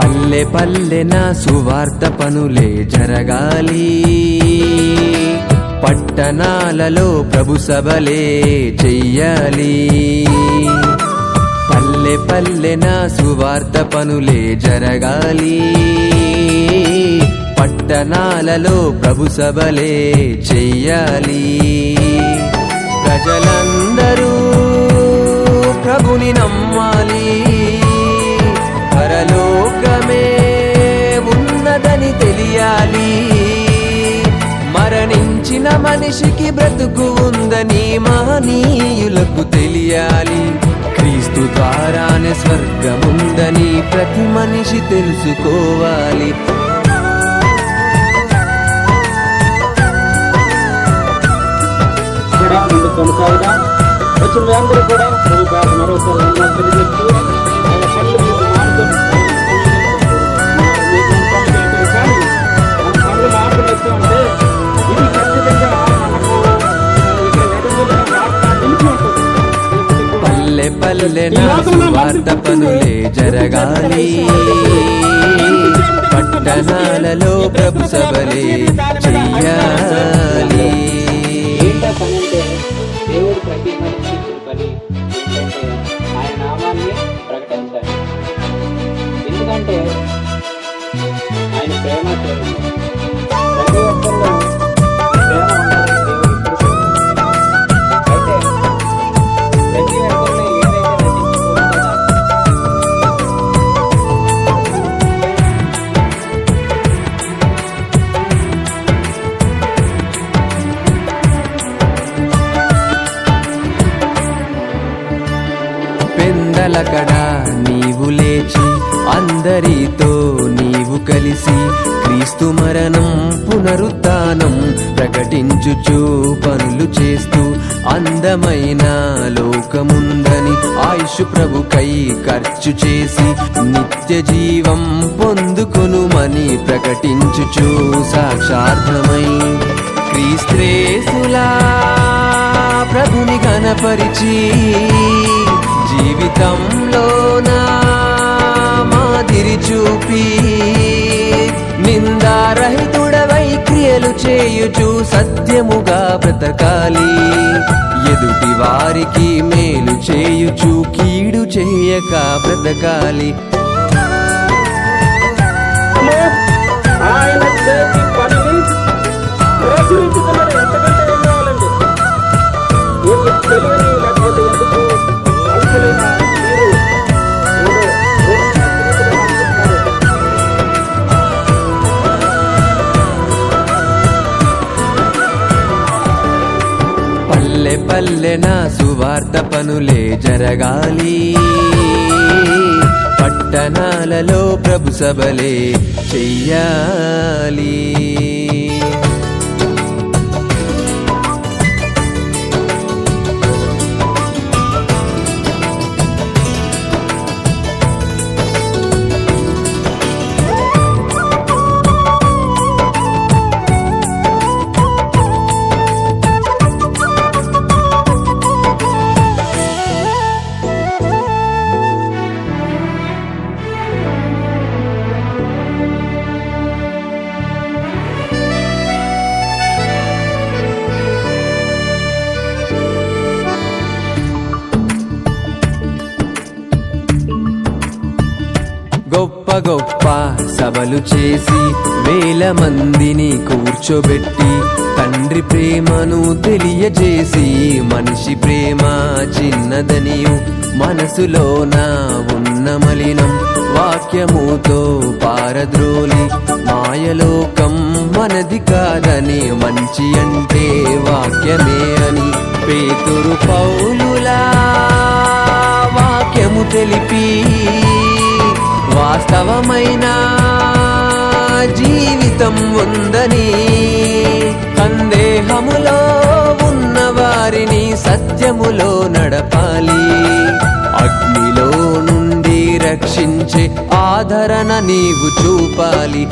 పల్లె పల్లెన సువార్త పనులే జరగాలి, పట్టణాలలో ప్రభు సభలే చెయ్యాలి. పల్లె పల్లెన సువార్త పనులే జరగాలి, పట్టణాలలో ప్రభు సభలే చెయ్యాలి. ప్రజలందరూ ప్రభుని నమ్మాలి, పరలోకమే ఉన్నదని తెలియాలి. మరణించిన మనిషికి బ్రతుకు ఉందని మహనీయులకు తెలియాలి. క్రీస్తు ద్వారానే స్వర్గముందని ప్రతి మనిషి తెలుసుకోవాలి. వచ్చిన అందరూ కూడా మరోసారి తెలియజేస్తూ అంటే ఇది ఖచ్చితంగా పల్లె పల్లెన సువార్త పనులే జరగాలి, పట్టణాలలో ప్రభు సభలే చెయ్యాలి. దేవుడు ప్రతి మనిషికి పని ఏంటంటే ఆయన నామాన్ని ప్రకటించాలి. ఎందుకంటే ఆయన ప్రేమ ప్రతి ఒక్కరిలో ప్రేమ ఉండాలని దేవుడు అయితే ప్రతి ఒక్కరిలో ఏదైతే నటించుకుంటుందో పెందలకడా నీవు లేచి అందరితో నీవు కలిసి క్రీస్తు మరణం పునరుత్థానం ప్రకటించుచు పనులు చేస్తూ అందమైన లోకముందని ఆయుష్ ప్రభుకై ఖర్చు చేసి నిత్య జీవం పొందుకొనుమని ప్రకటించుచు సాక్షార్థమై క్రీస్తేసులా ప్రభుని గణపరిచి జీవితంలోనా మాదిరి చూపి నిందారహితుడవై క్రియలు చేయుచు సత్యముగా బ్రతకాలి. ఎదుటి వారికి మేలు చేయుచు కీడు చేయక బ్రతకాలి. ఆయన చేతి పనిని ప్రచురించుకున్నది ఎంతకంటే ఏం కావాలండి? వీళ్ళు తెలియని లేకపోతే ఎందుకు అవసరమైన పల్లె పల్లెన సువార్త పనులే జరగాలి, పట్టణాలలో ప్రభు సభలే చెయ్యాలి. గొప్ప గొప్ప సభలు చేసి వేల మందిని కూర్చోబెట్టి తండ్రి ప్రేమను తెలియజేసి మనిషి ప్రేమ చిన్నదనియు మనసులోన ఉన్న మలినం వాక్యముతో పారద్రోలి మాయలోకం మనది కాదని మంచి అంటే వాక్యమే అని పేతురు పౌలులా వాక్యము తెలిపి వాస్తవమైన జీవితం ఉందని సందేహములో ఉన్న వారిని సత్యములో నడపాలి. అగ్నిలో నుండి రక్షించే ఆదరణ నీవు చూపాలి.